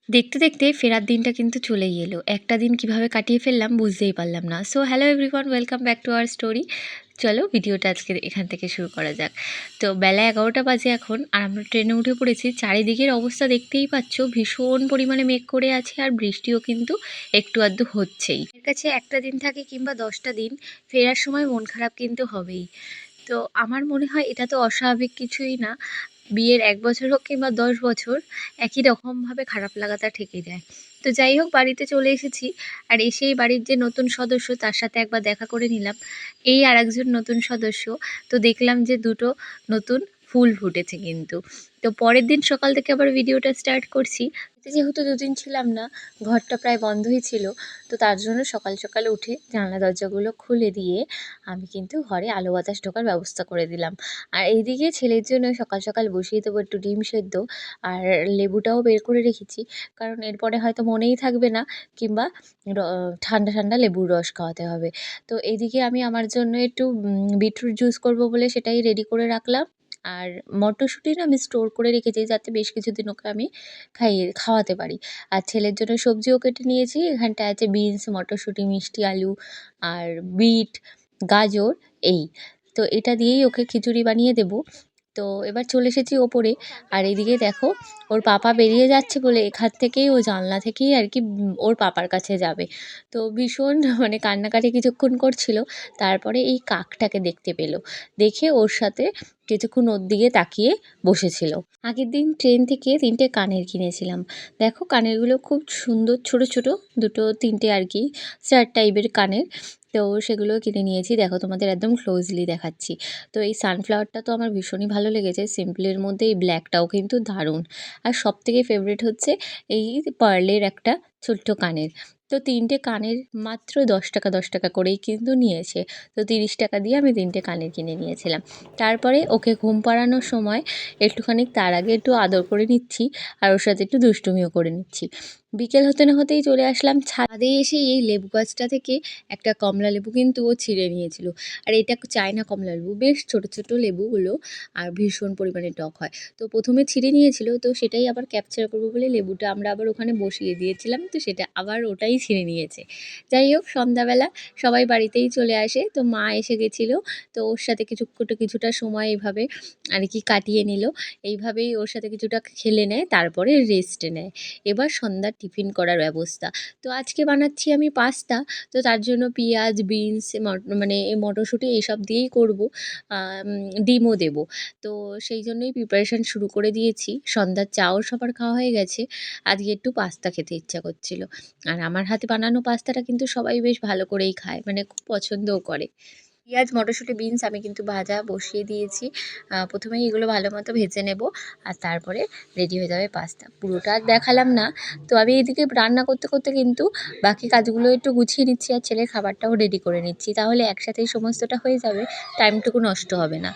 দেখতে, দেখতে ফেরার দিনটা কিন্তু চলেই এলো। একটা দিন কিভাবে কাটিয়ে ফেললাম বুঝতেই পারলাম না। So hello everyone, welcome back to our story. চলো ভিডিওটা আজকে এখান থেকে শুরু করা যাক। তো বেলা ১১টা বাজে এখন আর আমরা ট্রেনে উঠে পড়েছি। চারিদিকের অবস্থা দেখতেই পাচ্ছ, ভীষণ পরিমাণে মেঘ করে আছে আর বৃষ্টিও কিন্তু একটু আধটু হচ্ছেই। এর কাছে একটা দিন থাকে কিংবা ১০টা দিন, ফেরার সময় মন খারাপ কিন্তু হবেই। তো আমার মনে হয় এটা তো অস্বাভাবিক কিছুই না। বিয়ের ১ বছর হোক কিংবা ১০ বছর, একই রকমভাবে খারাপ লাগাটা থেকে যায়। তো যাই হোক, বাড়িতে চলে এসেছি। আর এসেই বাড়ির যে নতুন সদস্য তার সাথে একবার দেখা করে নিলাম। এই আরেকজন নতুন সদস্য। তো দেখলাম যে দুটো নতুন ফুল ফুটেছে কিন্তু। তো পরের দিন সকাল থেকে আবার ভিডিওটা স্টার্ট করছি। যেহেতু দুদিন ছিলাম না, ঘরটা প্রায় বন্ধই ছিল। তো তার জন্য সকাল সকাল উঠে জানলা দরজাগুলো খুলে দিয়ে আমি কিন্তু ঘরে আলো বাতাস ঢোকার ব্যবস্থা করে দিলাম। আর এইদিকে ছেলের জন্য সকাল সকাল বসিয়ে দেবো একটু ডিম সেদ্ধ, আর লেবুটাও বের করে রেখেছি, কারণ এরপরে হয়তো মনেই থাকবে না, কিংবা র ঠান্ডা ঠান্ডা লেবুর রস খাওয়াতে হবে। তো এইদিকে আমি আমার জন্য একটু বিটরুট জুস করব বলে সেটাই রেডি করে রাখলাম। আর মটরশুঁটি না আমি স্টোর করে রেখেছি, যাতে বেশ কিছুদিন ওকে আমি খাওয়াতে পারি। আর ছেলের জন্য সবজিও কেটে নিয়েছি। এখানটায় আছে বিনস, মটরশুঁটি, মিষ্টি আলু আর বিট, গাজর, এই। তো এটা দিয়েই ওকে খিচুড়ি বানিয়ে দেবো। তো এবার চলে এসেছি ওপরে। আর এদিকে দেখো, ওর পাপা বেরিয়ে যাচ্ছে বলে এখান থেকেই ও জানলা থেকেই আর কি ওর পাপার কাছে যাবে। তো ভীষণ মানে কান্নাকাটি কিছুক্ষণ করছিল। তারপরে এই কাকটাকে দেখতে পেল। দেখে ওর সাথে কিছুক্ষণ ওর দিকে তাকিয়ে বসেছিল। আগের দিন ট্রেন থেকে ৩টে কানের কিনেছিলাম। দেখো কানেরগুলো খুব সুন্দর, ছোট ছোট, দুটো ৩টে আর কি স্টার টাইপের কানের। তো সেগুলো কিনে নিয়েছি। দেখো তোমাদের একদম ক্লোজলি দেখাচ্ছি। তো এই সানফ্লাওয়ারটা তো আমার ভীষণই ভালো লেগেছে। সিম্পলের মধ্যে এই ব্ল্যাকটাও কিন্তু দারুণ। আর সবথেকে ফেভারিট হচ্ছে এই পার্লের একটা ছোট্ট কানের। তো ৩টে কানের মাত্র ৳১০, ৳১০ করেই কিন্তু নিয়েছে। তো ৳৩০ দিয়ে আমি ৩টে কানের কিনে নিয়েছিলাম। তারপরে ওকে ঘুম পাড়ানোর সময় একটুখানি তার আগে একটু আদর করে নিচ্ছি, আর ওর সাথে একটু দুষ্টুমিও করে নিচ্ছি। বিকেল হতে না হতেই চলে আসলাম ছাদে। এসে এই লেবু গাছটা থেকে একটা কমলা লেবু কিন্তু ও ছিঁড়ে নিয়েছিল। আর এটা চায়না কমলা লেবু, বেশ ছোট ছোট লেবুগুলো, আর ভীষণ পরিমাণে টক হয়। তো প্রথমে ছিঁড়ে নিয়েছিল, তো সেটাই আবার ক্যাপচার করবো বলে লেবুটা আমরা আবার ওখানে বসিয়ে দিয়েছিলাম, তো সেটা আবার ওটাই ছিঁড়ে নিয়েছে। যাই হোক, সন্ধ্যাবেলা সবাই বাড়িতেই চলে আসে। তো মা এসে গেছিলো। তো ওর সাথে কিছুটা সময় এভাবে আর কি কাটিয়ে নিল। এইভাবেই ওর সাথে কিছুটা খেলে নেয়, তারপরে রেস্ট নেয়। এবার সন্ধ্যার টিফিন করার ব্যবস্থা। তো আজকে বানাচ্ছি আমি পাস্তা। তো তার জন্য পেঁয়াজ, বিনস, মানে এই মটরশুঁটি এইসব দিয়েই করবো। ডিমও দেবো। তো সেই জন্যই প্রিপারেশান শুরু করে দিয়েছি। সন্ধ্যার চাও সবার খাওয়া হয়ে গেছে। আজকে একটু পাস্তা খেতে ইচ্ছা করছিল। আর আমার হাতে বানানো পাস্তাটা কিন্তু সবাই বেশ ভালো করেই খায়, মানে খুব পছন্দও করে। পেঁয়াজ, মটরশুঁটি, বিনস আমি কিন্তু ভাজা বসিয়ে দিয়েছি। প্রথমেই এগুলো ভালো মতো ভেজে নেব, আর তারপরে রেডি হয়ে যাবে পাস্তা। পুরোটা আর দেখালাম না। তো আমি এদিকে রান্না করতে করতে কিন্তু বাকি কাজগুলো একটু গুছিয়ে নিচ্ছি, আর ছেলের খাবারটাও রেডি করে নিচ্ছি। তাহলে একসাথেই সমস্তটা হয়ে যাবে, টাইমটুকু নষ্ট হবে না।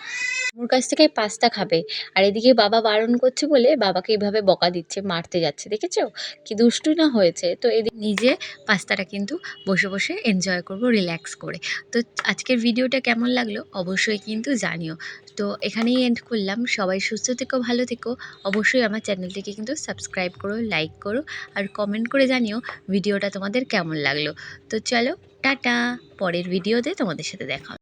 ওর কাছ থেকে পাস্তা খাবে। আর এদিকে বাবা বারণ করছে বলে বাবাকে এভাবে বকা দিচ্ছে, মারতে যাচ্ছে। দেখেছো? কি দুষ্টু না হয়েছে। তো নিজে পাস্তাটা কিন্তু বসে, বসে এনজয় করব রিল্যাক্স করে। তো আজকের ভিডিওটা কেমন লাগলো অবশ্যই কিন্তু জানিও। তো এখানেই এন্ড করলাম। সবাই সুস্থ থেকো, ভালো থেকো। অবশ্যই আমার চ্যানেলটিকে কিন্তু সাবস্ক্রাইব করো, লাইক করো, আর কমেন্ট করে জানিও ভিডিওটা তোমাদের কেমন লাগলো। তো চলো টাটা, পরের ভিডিওতে তোমাদের সাথে দেখা হবে।